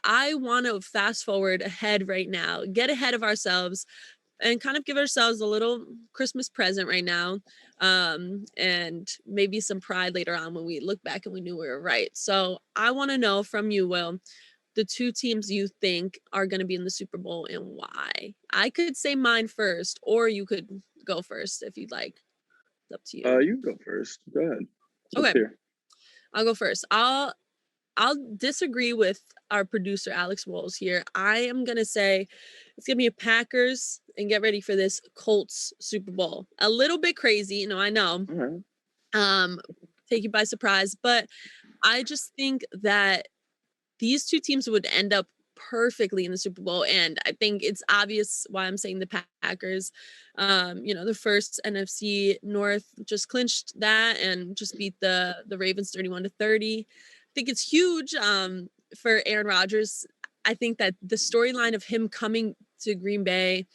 I want to fast forward ahead right now, get ahead of ourselves, and kind of give ourselves a little Christmas present right now, and maybe some pride later on when we look back and we knew we were right. So I want to know from you, Will, the two teams you think are going to be in the Super Bowl and why. I could say mine first, or you could go first if you'd like. It's up to you. You can go first. Go ahead. Let's Okay, hear. I'll go first. I'll disagree with our producer Alex Walls here. I am gonna say it's gonna be a Packers, and get ready for this, Colts Super Bowl. A little bit crazy, I know. All right. Um, take you by surprise, but I just think that these two teams would end up perfectly in the Super Bowl, and I think it's obvious why I'm saying the Packers. The first NFC North just clinched that and just beat the Ravens 31-30. I think it's huge for Aaron Rodgers. I think that the storyline of him coming to Green Bay,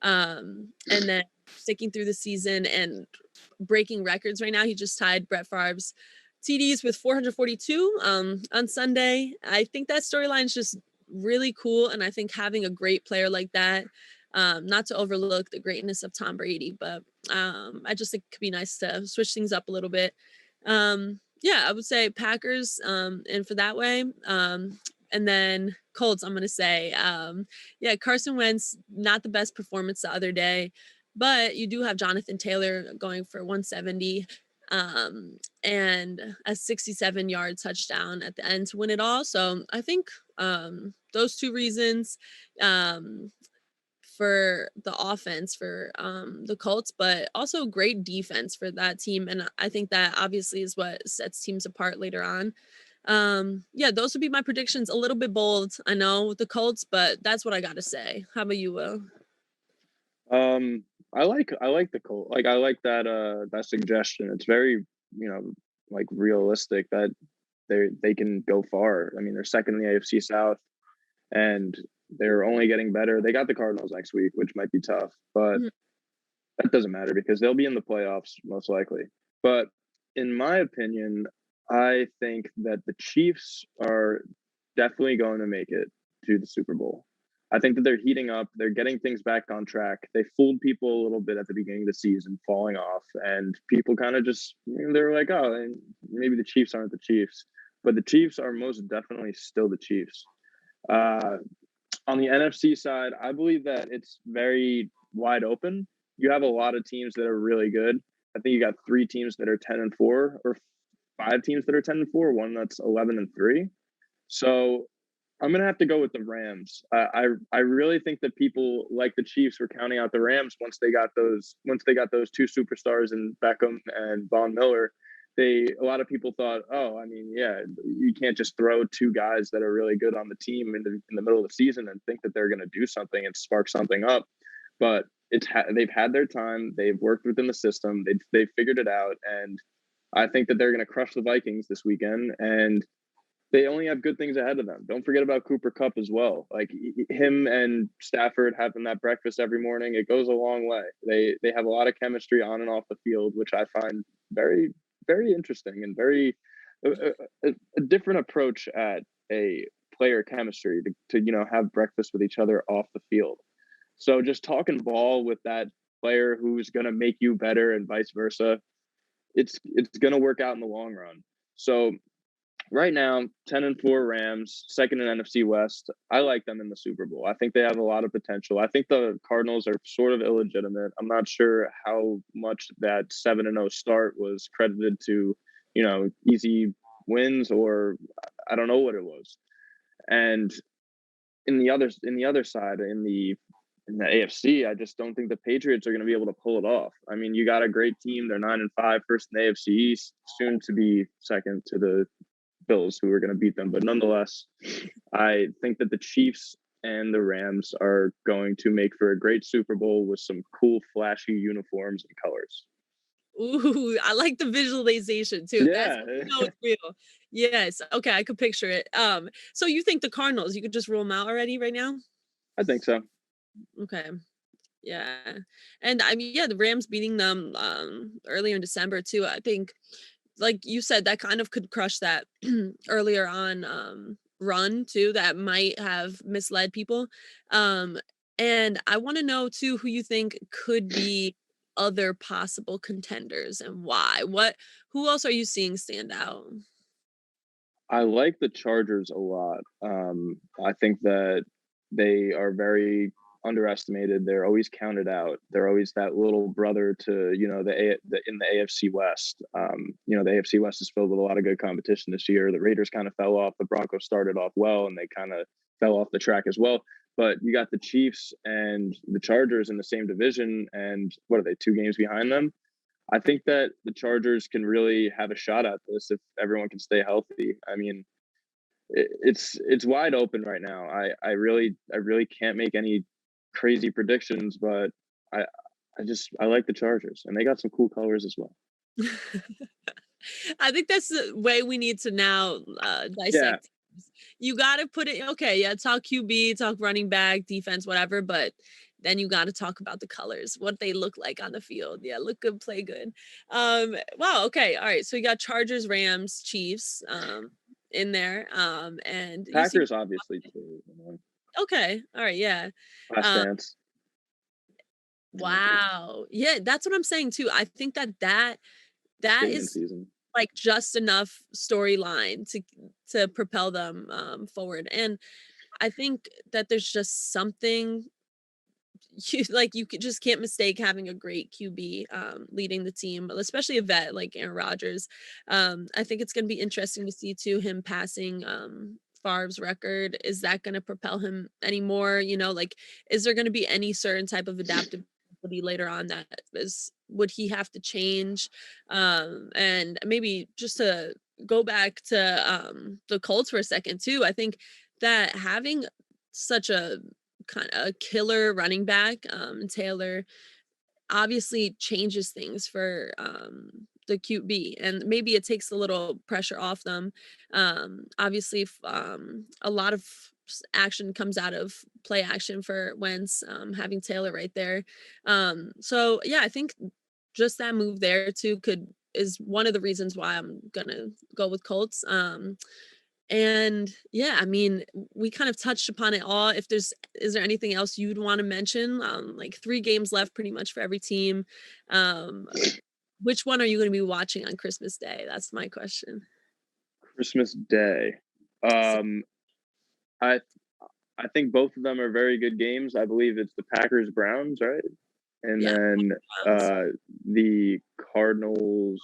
and then sticking through the season and breaking records right now. He just tied Brett Favre's TDs with 442 on Sunday. I think that storyline is just really cool. And I think having a great player like that, not to overlook the greatness of Tom Brady, but I just think it could be nice to switch things up a little bit. Yeah, I would say Packers, and for that way. And then Colts, I'm going to say, yeah, Carson Wentz, not the best performance the other day, but you do have Jonathan Taylor going for 170, and a 67-yard touchdown at the end to win it all. So I think those two reasons, for the offense for the Colts, but also great defense for that team. And I think that obviously is what sets teams apart later on. Yeah, those would be my predictions. A little bit bold, I know, with the Colts, but that's what I got to say. How about you, Will? I like the Colt. Like I like that suggestion. It's very, like realistic that they can go far. I mean, they're second in the AFC South, and they're only getting better. They got the Cardinals next week, which might be tough, but Mhm. that doesn't matter because they'll be in the playoffs most likely. But in my opinion, I think that the Chiefs are definitely going to make it to the Super Bowl. I think that they're heating up. They're getting things back on track. They fooled people a little bit at the beginning of the season, falling off, and people kind of just they were like, "Oh, maybe the Chiefs aren't the Chiefs," but the Chiefs are most definitely still the Chiefs. Uh, on the NFC side, I believe that it's very wide open. You have a lot of teams that are really good. I think you got three teams that are 10-4, or five teams that are 10-4, one that's 11-3. So I'm gonna have to go with the Rams. I really think that people like the Chiefs were counting out the Rams once they got those two superstars in Beckham and Von Miller. A lot of people thought, oh, I mean, yeah, you can't just throw two guys that are really good on the team in the middle of the season and think that they're going to do something and spark something up. But they've had their time. They've worked within the system. They've figured it out, and I think that they're going to crush the Vikings this weekend. And they only have good things ahead of them. Don't forget about Cooper Kupp as well. Like him and Stafford having that breakfast every morning, it goes a long way. They have a lot of chemistry on and off the field, which I find very very interesting and very a different approach at a player chemistry to have breakfast with each other off the field. So just talking ball with that player who's going to make you better and vice versa, it's going to work out in the long run. So right now, 10-4 Rams, second in NFC West. I like them in the Super Bowl. I think they have a lot of potential. I think the Cardinals are sort of illegitimate. I'm not sure how much that 7-0 start was credited to, easy wins, or I don't know what it was. And in the other side, in the AFC, I just don't think the Patriots are going to be able to pull it off. I mean, you got a great team. They're 9-5, first in the AFC East, soon to be second to the Bills, who are going to beat them. But nonetheless, I think that the Chiefs and the Rams are going to make for a great Super Bowl with some cool, flashy uniforms and colors. Ooh, I like the visualization too. That's Yeah, it's real. Yes. Okay, I could picture it. So you think the Cardinals, you could just rule them out already right now? I think so. Okay. Yeah. And I mean, yeah, the Rams beating them earlier in December too. I think, like you said, that kind of could crush that earlier on run too that might have misled people. Um, and I want to know too who you think could be other possible contenders and why. Who else are you seeing stand out? I like the Chargers a lot. I think that they are very underestimated. They're always counted out. They're always that little brother to in the AFC West. The AFC West is filled with a lot of good competition this year. The Raiders kind of fell off. The Broncos started off well, and they kind of fell off the track as well. But you got the Chiefs and the Chargers in the same division, and what are they, 2 games behind them? I think that the Chargers can really have a shot at this if everyone can stay healthy. I mean, it's wide open right now. I really can't make any crazy predictions, but I I like the Chargers, and they got some cool colors as well. I think that's the way we need to now Yeah, dissect teams. You got to put it okay. Yeah, talk QB, talk running back, defense, whatever. But then you got to talk about the colors, what they look like on the field. Yeah, look good, play good. Wow. Okay. All right. So you got Chargers, Rams, Chiefs, in there. And you see. Packers obviously too. Okay. All right. Yeah. Last Um, dance. wow. Yeah, that's what I'm saying too. I think that Statement is season. like just enough storyline to propel them forward. And I think that there's just something you just can't mistake having a great QB leading the team, especially a vet like Aaron Rodgers. I think it's going to be interesting to see too him passing Favre's record. Is that going to propel him anymore? Like, is there going to be any certain type of adaptability later on that is would he have to change? And maybe just to go back to the Colts for a second too. I think that having such a kind of a killer running back, Taylor obviously changes things for the QB, and maybe it takes a little pressure off them. Obviously, if, a lot of action comes out of play action for Wentz, having Taylor right there. So yeah, I think just that move there too could is one of the reasons why I'm gonna go with Colts. And yeah, I mean, we kind of touched upon it all. Is there anything else you'd want to mention? Like 3 games left pretty much for every team. Um, which one are you going to be watching on Christmas Day? That's my question. Christmas Day. So, Um, I I think both of them are very good games. I believe it's the Packers Browns, right? And yeah, then Browns uh, the Cardinals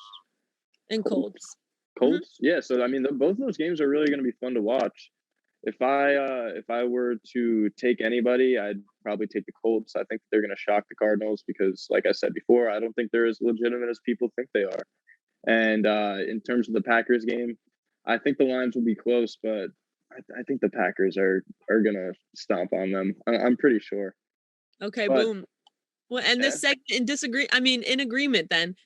and Colts. Colts. Mhm. Colts. Yeah. So I mean, both of those games are really going to be fun to watch. If I were to take anybody, I'd probably take the Colts. I think they're going to shock the Cardinals because, like I said before, I don't think they're as legitimate as people think they are. And in terms of the Packers game, I think the lines will be close, but I think the Packers are gonna stomp on them. I'm pretty sure. Okay, But boom. Well, and yeah, this segment in disagree. I mean, in agreement. Then